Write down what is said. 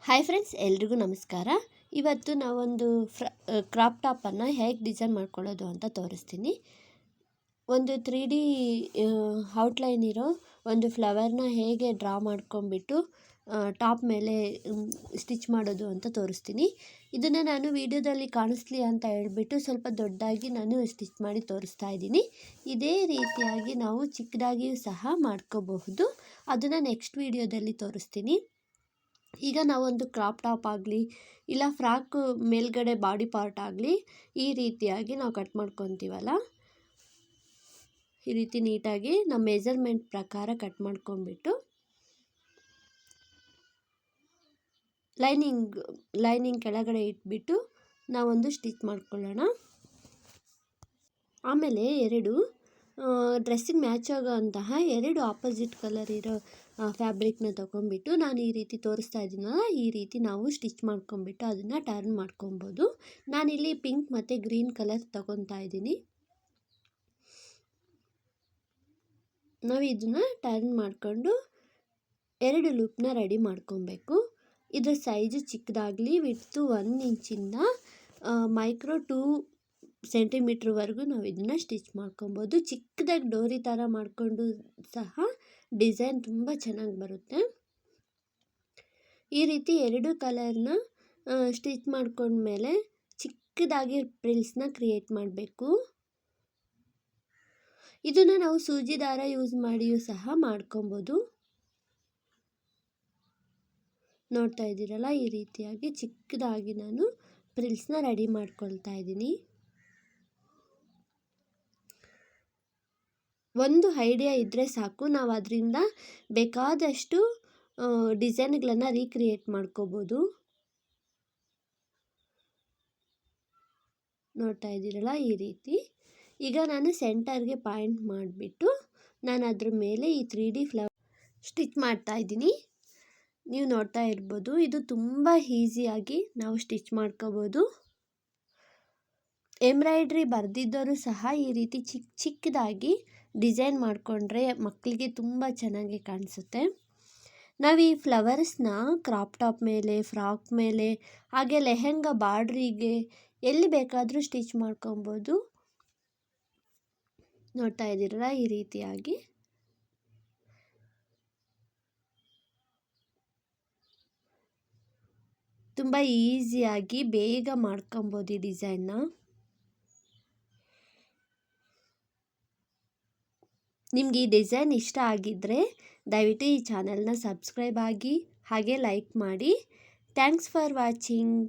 Hi friends, ಎಲ್ರಿಗೂ ನಮಸ್ಕಾರ. ಇವತ್ತು ನಾವೊಂದು ಕ್ರಾಪ್ ಟಾಪನ್ನು ಹೇಗೆ ಡಿಸೈನ್ ಮಾಡ್ಕೊಳ್ಳೋದು ಅಂತ ತೋರಿಸ್ತೀನಿ. ಒಂದು 3D ಔಟ್ಲೈನ್ ಇರೋ ಒಂದು ಫ್ಲವರ್ನ ಹೇಗೆ ಡ್ರಾ ಮಾಡ್ಕೊಂಬಿಟ್ಟು ಟಾಪ್ ಮೇಲೆ ಸ್ಟಿಚ್ ಮಾಡೋದು ಅಂತ ತೋರಿಸ್ತೀನಿ. ಇದನ್ನು ನಾನು ವಿಡಿಯೋದಲ್ಲಿ ಕಾಣಿಸ್ಲಿ ಅಂತ ಹೇಳ್ಬಿಟ್ಟು ಸ್ವಲ್ಪ ದೊಡ್ಡದಾಗಿ ನಾನು ಸ್ಟಿಚ್ ಮಾಡಿ ತೋರಿಸ್ತಾ ಇದ್ದೀನಿ. ಇದೇ ರೀತಿಯಾಗಿ ನಾವು ಚಿಕ್ಕದಾಗಿಯೂ ಸಹ ಮಾಡ್ಕೋಬಹುದು. ಅದನ್ನು ನೆಕ್ಸ್ಟ್ ವಿಡಿಯೋದಲ್ಲಿ ತೋರಿಸ್ತೀನಿ. ಈಗ ನಾವೊಂದು ಕ್ರಾಪ್ ಟಾಪ್ ಆಗಲಿ ಇಲ್ಲ ಫ್ರಾಕು ಮೇಲ್ಗಡೆ ಬಾಡಿ ಪಾರ್ಟ್ ಆಗಲಿ ಈ ರೀತಿಯಾಗಿ ನಾವು ಕಟ್ ಮಾಡ್ಕೊತೀವಲ್ಲ, ಈ ರೀತಿ ನೀಟಾಗಿ ನಮ್ಮ ಮೆಜರ್ಮೆಂಟ್ ಪ್ರಕಾರ ಕಟ್ ಮಾಡ್ಕೊಂಬಿಟ್ಟು ಲೈನಿಂಗ್ ಕೆಳಗಡೆ ಇಟ್ಬಿಟ್ಟು ನಾವೊಂದು ಸ್ಟಿಚ್ ಮಾಡ್ಕೊಳ್ಳೋಣ. ಆಮೇಲೆ ಡ್ರೆಸ್ಸಿಗೆ ಮ್ಯಾಚ್ ಆಗೋಂತಹ ಎರಡು ಆಪೋಸಿಟ್ ಕಲರ್ ಇರೋ ಫ್ಯಾಬ್ರಿಕ್ನ ತೊಗೊಂಬಿಟ್ಟು ನಾನು ಈ ರೀತಿ ತೋರಿಸ್ತಾ ಇದ್ದೀನಲ್ಲ, ಈ ರೀತಿ ನಾವು ಸ್ಟಿಚ್ ಮಾಡ್ಕೊಂಬಿಟ್ಟು ಅದನ್ನು ಟರ್ನ್ ಮಾಡ್ಕೊಬೋದು. ನಾನಿಲ್ಲಿ ಪಿಂಕ್ ಮತ್ತು ಗ್ರೀನ್ ಕಲರ್ ತೊಗೊತಾ ಇದ್ದೀನಿ. ನಾವು ಇದನ್ನು ಟರ್ನ್ ಮಾಡಿಕೊಂಡು 2 ಲೂಪ್ನ ರೆಡಿ ಮಾಡ್ಕೊಬೇಕು. ಇದ್ರ ಸೈಜು ಚಿಕ್ಕದಾಗಲಿ ವಿಡ್ತು 1 ಇಂಚಿಂದ ಮೈಕ್ರೋ 2 ಸೆಂಟಿಮೀಟ್ರ್ವರೆಗೂ ನಾವು ಇದನ್ನು ಸ್ಟಿಚ್ ಮಾಡ್ಕೊಬೋದು. ಚಿಕ್ಕದಾಗಿ ಡೋರಿ ಥರ ಮಾಡಿಕೊಂಡು ಸಹ ಡಿಸೈನ್ ತುಂಬ ಚೆನ್ನಾಗಿ ಬರುತ್ತೆ. ಈ ರೀತಿ 2 ಕಲರ್ನ ಸ್ಟಿಚ್ ಮಾಡ್ಕೊಂಡ್ಮೇಲೆ ಚಿಕ್ಕದಾಗಿ ಪ್ರಿಲ್ಸ್ನ ಕ್ರಿಯೇಟ್ ಮಾಡಬೇಕು. ಇದನ್ನು ನಾವು ಸೂಜಿ ದಾರ ಯೂಸ್ ಮಾಡಿಯೂ ಸಹ ಮಾಡ್ಕೊಬೋದು. ನೋಡ್ತಾ ಇದ್ದೀರಲ್ಲ, ಈ ರೀತಿಯಾಗಿ ಚಿಕ್ಕದಾಗಿ ನಾನು ಪ್ರಿಲ್ಸ್ನ ರೆಡಿ ಮಾಡ್ಕೊಳ್ತಾ ಇದ್ದೀನಿ. ಒಂದು ಐಡಿಯಾ ಇದ್ದರೆ ಸಾಕು, ನಾವು ಅದರಿಂದ ಬೇಕಾದಷ್ಟು ಡಿಸೈನ್ಗಳನ್ನು ರೀಕ್ರಿಯೇಟ್ ಮಾಡ್ಕೋಬೋದು. ನೋಡ್ತಾ ಇದ್ದೀರಲ್ಲ, ಈ ರೀತಿ. ಈಗ ನಾನು ಸೆಂಟರ್ಗೆ ಪಾಯಿಂಟ್ ಮಾಡಿಬಿಟ್ಟು ನಾನು ಅದ್ರ ಮೇಲೆ ಈ 3D ಫ್ಲವರ್ ಸ್ಟಿಚ್ ಮಾಡ್ತಾ ಇದ್ದೀನಿ. ನೀವು ನೋಡ್ತಾ ಇರ್ಬೋದು, ಇದು ತುಂಬ ಈಸಿಯಾಗಿ ನಾವು ಸ್ಟಿಚ್ ಮಾಡ್ಕೋಬೋದು. ಎಂಬ್ರಾಯ್ಡ್ರಿ ಬರೆದಿದ್ದವರು ಸಹ ಈ ರೀತಿ ಚಿಕ್ಕದಾಗಿ ಡಿಸೈನ್ ಮಾಡಿಕೊಂಡ್ರೆ ಮಕ್ಕಳಿಗೆ ತುಂಬ ಚೆನ್ನಾಗಿ ಕಾಣಿಸುತ್ತೆ. ನಾವು ಈ ಫ್ಲವರ್ಸ್ನ ಕ್ರಾಪ್ ಟಾಪ್ ಮೇಲೆ, ಫ್ರಾಕ್ ಮೇಲೆ, ಹಾಗೆ ಲೆಹೆಂಗಾ ಬಾರ್ಡ್ರಿಗೆ ಎಲ್ಲಿ ಬೇಕಾದರೂ ಸ್ಟಿಚ್ ಮಾಡ್ಕೊಬೋದು. ನೋಡ್ತಾ ಇದ್ದೀರಲ್ಲ, ಈ ರೀತಿಯಾಗಿ. ತುಂಬ ಈಸಿಯಾಗಿ ಬೇಗ ಮಾಡ್ಕೊಬೋದು ಈ ಡಿಸೈನ್ನ. ನಿಮ್ಗೆ ಈ ಡಿಸೈನ್ ಇಷ್ಟ ಆಗಿದ್ದರೆ ದಯವಿಟ್ಟು ಈ ಚಾನಲ್ನ ಸಬ್ಸ್ಕ್ರೈಬ್ ಆಗಿ ಹಾಗೆ ಲೈಕ್ ಮಾಡಿ. Thanks for watching.